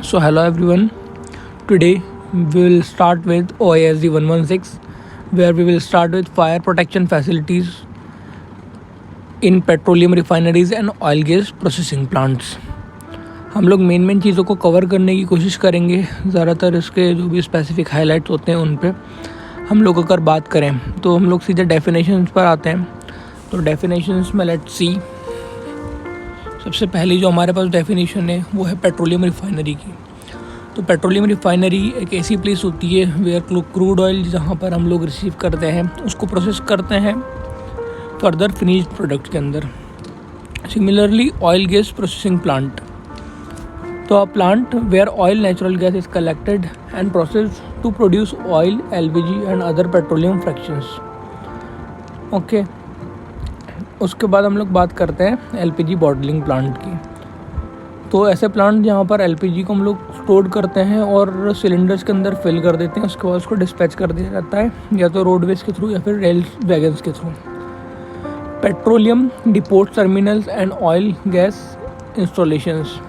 So hello everyone. Today we will start with OISD 116, where we will start with fire protection facilities in petroleum refineries and oil gas processing plants. हम लोग main चीज़ों को cover करने की कोशिश करेंगे. ज़्यादातर इसके जो भी स्पेसिफिक हाईलाइट्स होते हैं उन पे हम लोग अगर बात करें तो हम लोग सीधे डेफिनेशंस पर आते हैं. तो डेफिनेशंस में लेट्स सी. सबसे पहली जो हमारे पास डेफिनेशन है वो है पेट्रोलियम रिफाइनरी की. तो पेट्रोलियम रिफाइनरी एक ऐसी प्लेस होती है वेयर क्रूड ऑयल जहाँ पर हम लोग रिसीव करते हैं उसको प्रोसेस करते हैं फर्दर फिनिश्ड प्रोडक्ट के अंदर. Similarly oil gas processing plant, तो a plant where oil natural gas is collected and process to produce oil, LPG and other petroleum fractions. Okay, उसके बाद हम लोग बात करते हैं एलपीजी बॉटलिंग प्लांट की. तो ऐसे प्लांट जहाँ पर एलपीजी को हम लोग स्टोर करते हैं और सिलेंडर्स के अंदर फिल कर देते हैं, उसके बाद उसको डिस्पैच कर दिया जाता है या तो रोडवेज के थ्रू या फिर रेल वैगन्स के through. Petroleum depot terminals and oil gas installations.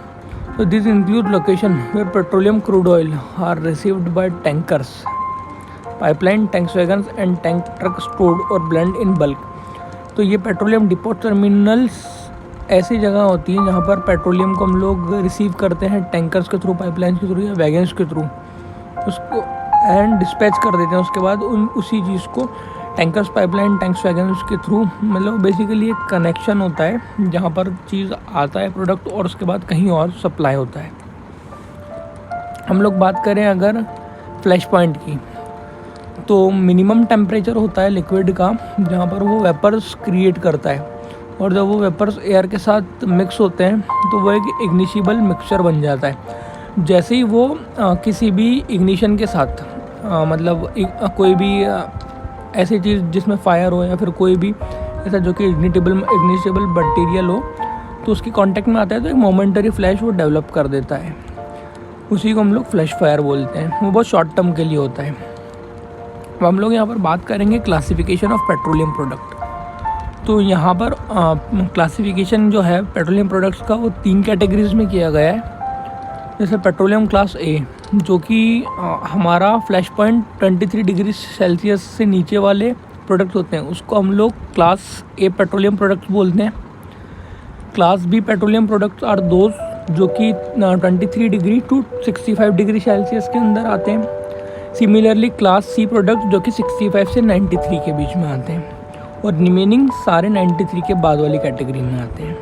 So these include location where petroleum crude oil are received by tankers, pipeline, tank wagons and tank trucks stored or blend in bulk. तो ये petroleum depot terminals ऐसी जगह होती हैं जहाँ पर petroleum को हम लोग रिसीव करते हैं टैंकर्स के थ्रू, पाइपलाइंस के थ्रू या वैगन्स के थ्रू, उसको एंड डिस्पैच कर देते हैं. उसके बाद उसी चीज़ को टैंकर्स, पाइपलाइन, टैंक्स, वैगन्स के थ्रू, मतलब बेसिकली एक कनेक्शन होता है जहाँ पर चीज़ आता है प्रोडक्ट और उसके बाद कहीं और सप्लाई होता है. हम लोग बात करें अगर फ्लैश पॉइंट की, तो मिनिमम टेम्परेचर होता है लिक्विड का जहाँ पर वो वेपर्स क्रिएट करता है, और जब वो वेपर्स एयर के साथ मिक्स होते हैं तो वो एक इग्निशिबल मिक्सचर बन जाता है. जैसे ही वो किसी भी इग्निशन के साथ मतलब कोई भी ऐसी चीज़ जिसमें फायर हो या फिर कोई भी ऐसा जो कि इग्निशिबल मटेरियल हो तो उसकी कांटेक्ट में आता है तो एक मोमेंटरी फ्लैश वो डेवलप कर देता है. उसी को हम लोग फ्लैश फायर बोलते हैं. वो बहुत शॉर्ट टर्म के लिए होता है. अब हम लोग यहाँ पर बात करेंगे क्लासिफिकेशन ऑफ पेट्रोलियम प्रोडक्ट. तो यहाँ पर क्लासिफिकेशन जो है पेट्रोलियम प्रोडक्ट्स का वो 3 कैटेगरीज में किया गया है. जैसे पेट्रोलियम क्लास ए, जो कि हमारा फ्लैश पॉइंट 23 डिग्री सेल्सियस से नीचे वाले प्रोडक्ट होते हैं, उसको हम लोग क्लास ए पेट्रोलियम प्रोडक्ट्स बोलते हैं. Class B petroleum products are those जो कि 23 डिग्री टू 65 डिग्री सेल्सियस के अंदर आते हैं. सिमिलरली क्लास सी प्रोडक्ट्स जो कि 65 से 93 के बीच में आते हैं, और रिमेनिंग सारे 93 के बाद वाली कैटेगरी में आते हैं.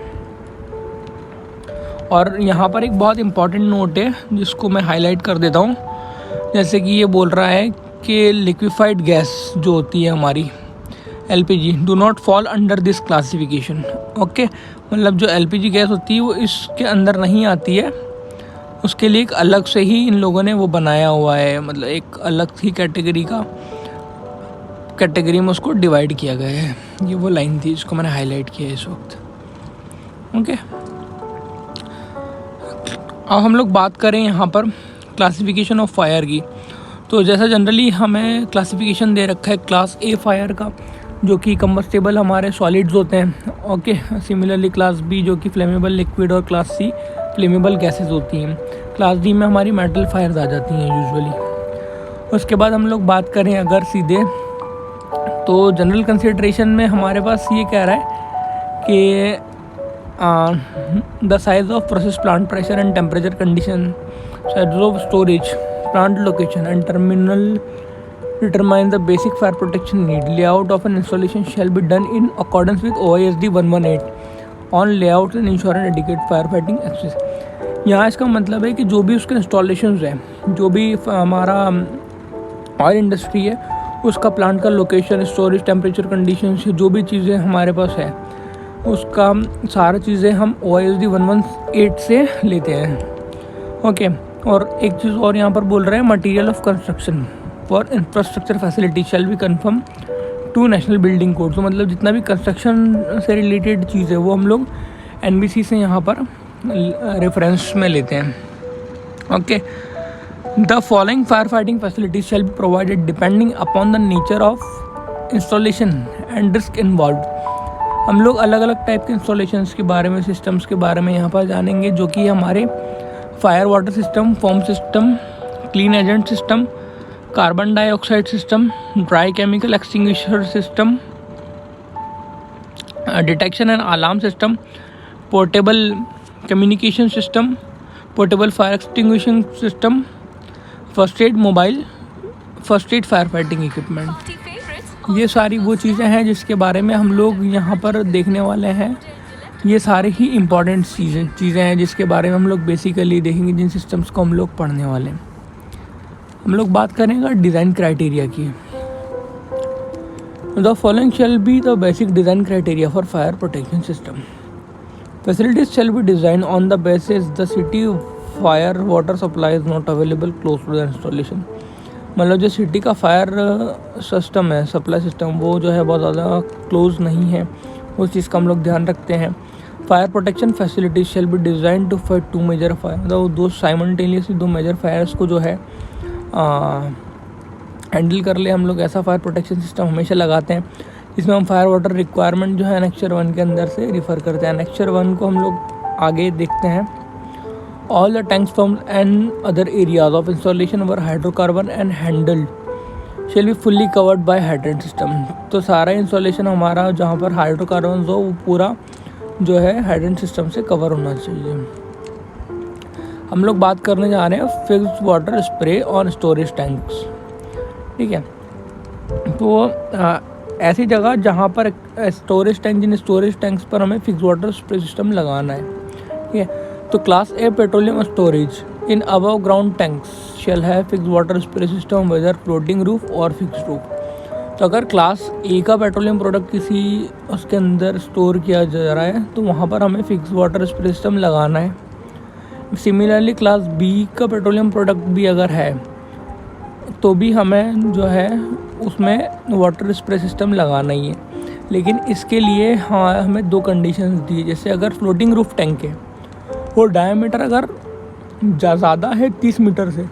और यहाँ पर एक बहुत इम्पॉर्टेंट नोट है जिसको मैं हाईलाइट कर देता हूँ. जैसे कि ये बोल रहा है कि लिक्विफाइड गैस जो होती है हमारी LPG do not fall under this classification. Okay, मतलब जो एलपीजी गैस होती है वो इसके अंदर नहीं आती है. उसके लिए एक अलग से ही इन लोगों ने वो बनाया हुआ है, मतलब एक अलग ही कैटेगरी में उसको डिवाइड किया गया है. ये वो लाइन थी जिसको मैंने हाईलाइट किया है इस वक्त. ओके, अब हम लोग बात करें यहाँ पर क्लासिफिकेशन ऑफ फायर की. तो जैसा जनरली हमें क्लासिफिकेशन दे रखा है क्लास ए फायर का, जो कि कंबस्टेबल हमारे सॉलिड्स होते हैं. ओके, सिमिलरली क्लास बी जो कि फ्लेमेबल लिक्विड, और क्लास सी फ्लेमेबल गैसेस होती हैं. क्लास डी में हमारी मेटल फायर्स आ जाती हैं यूजुअली. उसके बाद हम लोग बात करें अगर सीधे, तो जनरल कंसिडरेशन में हमारे पास ये कह रहा है कि the size of process plant, pressure and temperature condition, size of storage, plant location and terminal determine the basic fire protection need. Layout of an installation shall be done in accordance with OISD 118 on layout and ensure an adequate firefighting access. यहाँ इसका मतलब है कि जो भी उसके installations हैं, जो भी हमारा ऑयल इंडस्ट्री है उसका प्लांट का लोकेशन, स्टोरेज, टेम्परेचर कंडीशंस, जो भी चीज़ें हमारे पास है उसका सारी चीज़ें हम OISD 118 से लेते हैं. ओके, और एक चीज़ और यहाँ पर बोल रहे हैं, material of construction for infrastructure facility shall be confirm to national building code. तो मतलब जितना भी कंस्ट्रक्शन से रिलेटेड चीज़ है वो हम लोग NBC से यहाँ पर रेफरेंस में लेते हैं. Okay, the following fire fighting facilities shall be provided depending upon the nature of installation and risk involve. हम लोग अलग अलग टाइप के इंस्टॉलेशंस के बारे में, सिस्टम्स के बारे में यहाँ पर जानेंगे जो कि हमारे fire water system, form system, clean agent system, carbon dioxide system, dry chemical extinguisher system, detection and alarm system, portable communication system, portable fire extinguishing system, first aid mobile, first aid fire fighting equipment. ये सारी वो चीज़ें हैं जिसके बारे में हम लोग यहाँ पर देखने वाले हैं। ये सारे ही इम्पॉर्टेंट चीज़ें हैं जिसके बारे में हम लोग बेसिकली देखेंगे, जिन सिस्टम्स को हम लोग पढ़ने वाले हैं। हम लोग बात करेंगे डिज़ाइन क्राइटेरिया की। The following shall be the basic design criteria for fire protection system. Facilities shall be design on the basis the city fire water supply is not available close to the installation. मतलब जो city का fire system है, supply system, वो जो है बहुत ज़्यादा close नहीं है, उस चीज़ का हम लोग ध्यान रखते हैं। Fire protection facilities shall be design to fight 2 major fire. मतलब दो साइमल्टेनियसली 2 मेजर फायर्स को जो है हैंडल कर ले, हम लोग ऐसा फायर प्रोटेक्शन सिस्टम हमेशा लगाते हैं। इसमें हम फायर वाटर रिक्वायरमेंट जो है एनेक्चर 1 के अंदर से रिफ़र करते हैं। एनेक्चर 1 को हम लोग आगे देखते हैं। All the tanks from and other areas of installation were hydrocarbon and handled shall be fully covered by hydrant system. तो सारा इंस्टॉलेशन हमारा जहाँ पर हाइड्रोकार्बन हो वो पूरा जो है हाइड्रेंट सिस्टम से कवर होना चाहिए। हम लोग बात करने जा रहे हैं fixed water spray on storage tanks. ठीक है, तो ऐसी जगह जहाँ पर स्टोरेज टैंक, जिन स्टोरेज टैंक्स पर हमें फिक्स्ड वाटर स्प्रे सिस्टम लगाना है। ठीक है, तो class A petroleum storage in above ground tanks shall है fixed water spray system whether floating roof और फिक्स्ड रूफ। तो अगर क्लास ए का पेट्रोलियम प्रोडक्ट किसी उसके अंदर स्टोर किया जा रहा है तो वहाँ पर हमें फिक्स्ड वाटर स्प्रे सिस्टम लगाना है। सिमिलरली क्लास बी का पेट्रोलियम प्रोडक्ट भी अगर है तो भी हमें जो है उसमें वाटर स्प्रे सिस्टम लगाना ही है। लेकिन इसके लिए हमें 2 कंडीशंस दी। जैसे अगर फ्लोटिंग रूफ टैंक है, वो डायमीटर अगर ज़्यादा है 30 मीटर से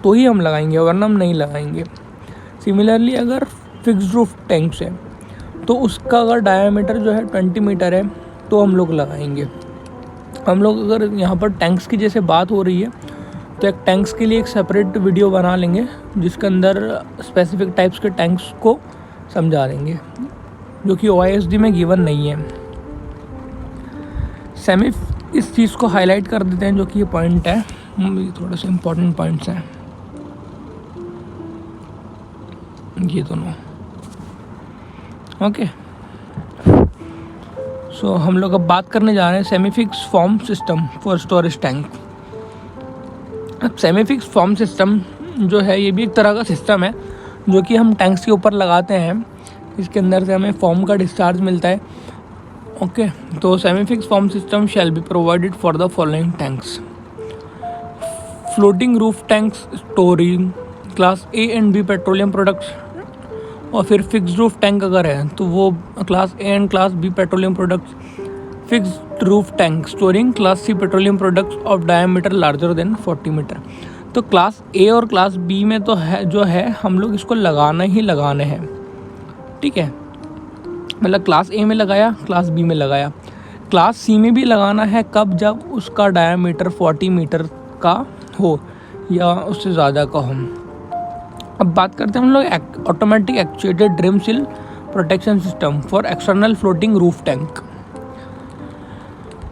तो ही हम लगाएंगे, वरना हम नहीं लगाएंगे। सिमिलरली अगर फिक्स्ड रूफ टैंक्स है तो उसका अगर डायमीटर जो है 20 मीटर है तो हम लोग लगाएंगे। हम लोग अगर यहाँ पर टैंक्स की जैसे बात हो रही है तो एक टैंक्स के लिए एक सेपरेट वीडियो बना लेंगे जिसके अंदर स्पेसिफिक टाइप्स के टैंक्स को समझा देंगे, जो कि OISD में गिवन नहीं है। सेमी इस चीज़ को हाईलाइट कर देते हैं, जो कि ये पॉइंट है, थोड़े से इम्पोर्टेंट पॉइंट्स हैं ये दोनों। ओके, सो हम लोग अब बात करने जा रहे हैं semi fix foam system for storage tank. अब सेमी फिक्स फॉर्म सिस्टम जो है ये भी एक तरह का सिस्टम है जो कि हम टैंक्स के ऊपर लगाते हैं। इसके अंदर से हमें फॉर्म का डिस्चार्ज मिलता है। ओके, तो semi fix foam system shall be provided for the following tanks. Floating roof tanks storing class A and B petroleum products, और फिर फिक्स्ड रूफ टैंक अगर है तो वो class A and class B petroleum products. Fixed roof tank storing class C petroleum products of diameter larger than 40 metre. तो class A और class B में तो है जो है हम लोग इसको लगाना ही लगाने हैं। ठीक है, मतलब क्लास ए में लगाया, क्लास बी में लगाया, क्लास सी में भी लगाना है। कब? जब उसका डायमीटर 40 मीटर का हो या उससे ज़्यादा का हो। अब बात करते हैं हम लोग automatic actuated dream seal protection system for external floating roof tank.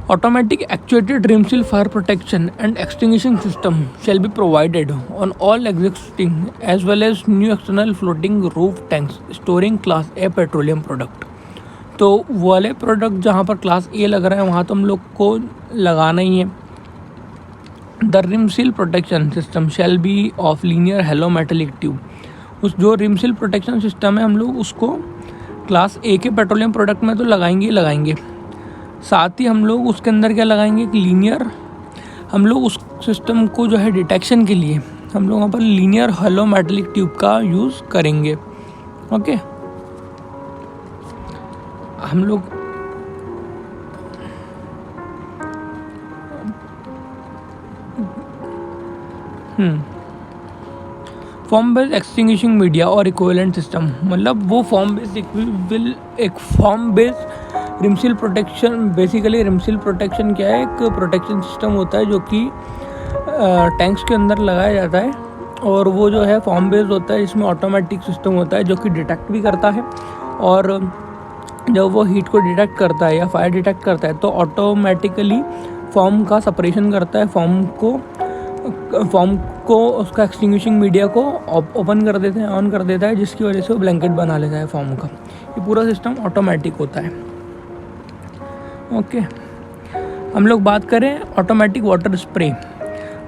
Automatic actuated rim seal fire protection and extinguishing system shall be provided on all existing as well as new external floating roof tanks storing class A petroleum product। तो वाले product जहाँ पर class ए लग रहा है वहाँ तो हम लोग को लगाना ही है। The rim seal protection system shall be of linear hello metallic tube. उस जो रिम सील प्रोटेक्शन सिस्टम है हम लोग उसको क्लास ए के पेट्रोलियम प्रोडक्ट में तो लगाएंगे ही लगाएंगे। साथ ही हम लोग उसके अंदर क्या लगाएंगे कि लीनियर, हम लोग उस सिस्टम को जो है डिटेक्शन के लिए हम लोग वहाँ पर लीनियर हेलो मेटेलिक ट्यूब का यूज़ करेंगे। ओके, हम लोग फॉर्म बेस्ड एक्सटिंग्विशिंग मीडिया और इक्विवेलेंट सिस्टम, मतलब वो foam based rim seal protection, basically rim seal protection क्या है, एक प्रोटेक्शन सिस्टम होता है जो कि टैंक्स के अंदर लगाया जाता है, और वो जो है फॉर्म बेस्ड होता है, इसमें ऑटोमेटिक सिस्टम होता है जो कि डिटेक्ट भी करता है, और जब वो हीट को डिटेक्ट करता है या फायर डिटेक्ट करता है तो ऑटोमेटिकली फॉर्म का सेपरेशन करता है, फॉर्म को उसका एक्सटिंग्विशिंग मीडिया को ओपन कर देते हैं, ऑन कर देता है, जिसकी वजह से वो ब्लैंकेट बना लेता है फॉर्म का। ये पूरा सिस्टम ऑटोमेटिक होता है। ओके, हम लोग बात करें automatic water spray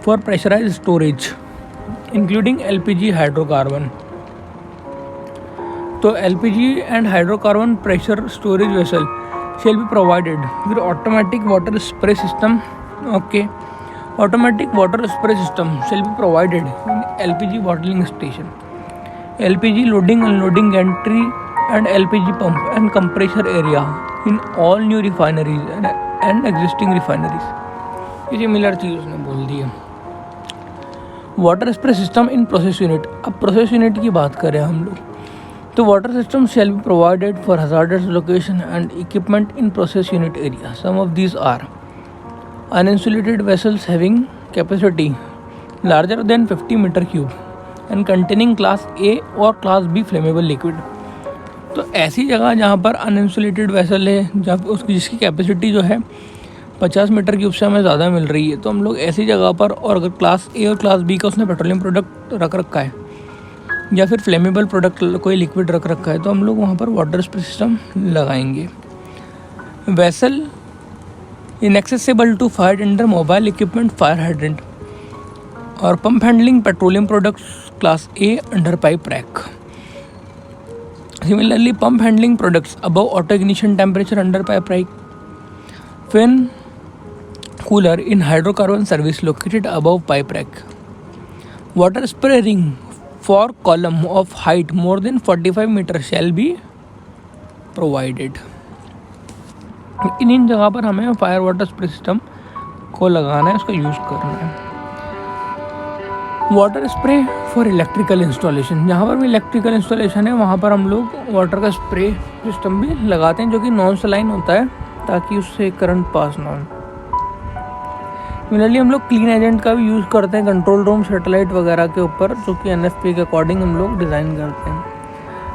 for pressurise storage including LPG hydrocarbon. तो LPG and hydrocarbon pressure storage vessel shall be provided with automatic water spray system. Okay, automatic water spray system shall be provided in LPG bottling station, LPG loading unloading gantry and LPG pump and compressor area in all new refineries and existing refineries. ये similar चीज़ उसने बोल दी है। Water spray system in process unit. अब process unit की बात करें हम लोग, तो water system shall be provided for hazardous location and equipment in process unit area. Some of these are uninsulated vessels having capacity larger than 50 meter cube and containing class A or class B flammable liquid. तो ऐसी जगह जहाँ पर uninsulated vessel है, जहाँ उसकी जिसकी capacity जो है 50 मीटर क्यूब से हमें ज़्यादा मिल रही है, तो हम लोग ऐसी जगह पर, और अगर क्लास ए और क्लास बी का उसने पेट्रोलियम प्रोडक्ट रख रखा है या फिर फ्लेमेबल प्रोडक्ट कोई लिक्विड रख रखा है, तो हम लोग वहाँ पर वाटर स्प्रे सिस्टम लगाएंगे। Vessel inaccessible to fire under mobile equipment fire hydrant, और pump handling petroleum products class A under pipe rack. Similarly pump handling products above auto ignition temperature under pipe rack. Fan cooler in hydrocarbon service located above pipe rack. Water spray ring for column of height more than 45 meter shall be provided. इन जगह पर हमें fire water spray system को लगाना है, उसका use करना है। Water spray for electrical installation, जहाँ पर भी इलेक्ट्रिकल इंस्टॉलेशन है वहाँ पर हम लोग वाटर का स्प्रे सिस्टम भी लगाते हैं, जो कि नॉन सलाइन होता है ताकि उससे करंट पास ना हो। सिमिलरली हम लोग क्लीन एजेंट का भी यूज़ करते हैं कंट्रोल रूम सैटेलाइट वगैरह के ऊपर, जो कि एनएफपी के अकॉर्डिंग हम लोग डिज़ाइन करते हैं।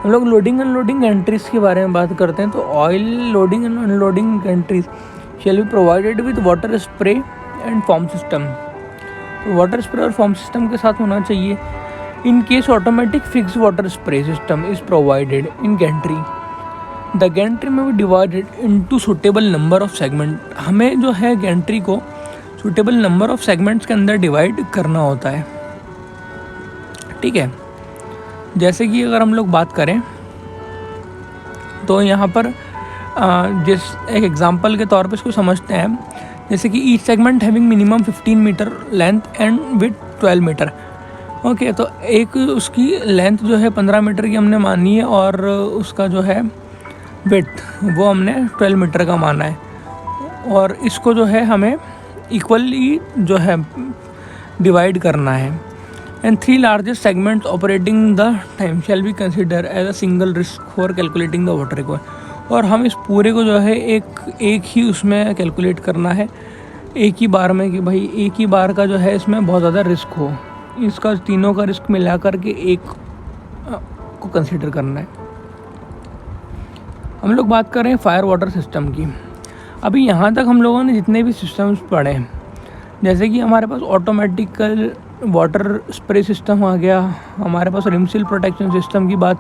हम लोग लोडिंग अनलोडिंग एंट्रीज़ के बारे में बात करते हैं, तो oil loading and unloading entries shell be provided with water spray and form system. तो वाटर स्प्रे और फॉर्म सिस्टम के साथ होना चाहिए। In case automatic fix water spray system is provided in Gentry, the Gentry में भी divided into suitable number of segment. हमें जो है गैंट्री को सूटेबल नंबर ऑफ सेगमेंट्स के अंदर डिवाइड करना होता है, ठीक है। जैसे कि अगर हम लोग बात करें तो यहाँ पर जिस एक एग्जांपल के तौर पे इसको समझते हैं, जैसे कि each segment having minimum 15 metre length and with 12 metre. Okay, तो एक उसकी लेंथ जो है 15 मीटर की हमने मानी है, और उसका जो है विड्थ वो हमने 12 मीटर का माना है, और इसको जो है हमें इक्वली जो है डिवाइड करना है। And 3 largest segments operating the time shall be consider as a single risk for calculating the water requirement. और हम इस पूरे को जो है एक ही उसमें कैलकुलेट करना है, एक ही बार में, कि भाई एक ही बार का जो है इसमें बहुत ज़्यादा रिस्क हो, इसका तीनों का रिस्क मिला करके एक को कंसिडर करना है। हम लोग बात कर रहे हैं फायर वाटर सिस्टम की। अभी यहाँ तक हम लोगों ने जितने भी सिस्टम्स पढ़े, जैसे कि हमारे पास ऑटोमेटिकल वाटर स्प्रे सिस्टम आ गया, हमारे पास रिमसील प्रोटेक्शन सिस्टम की बात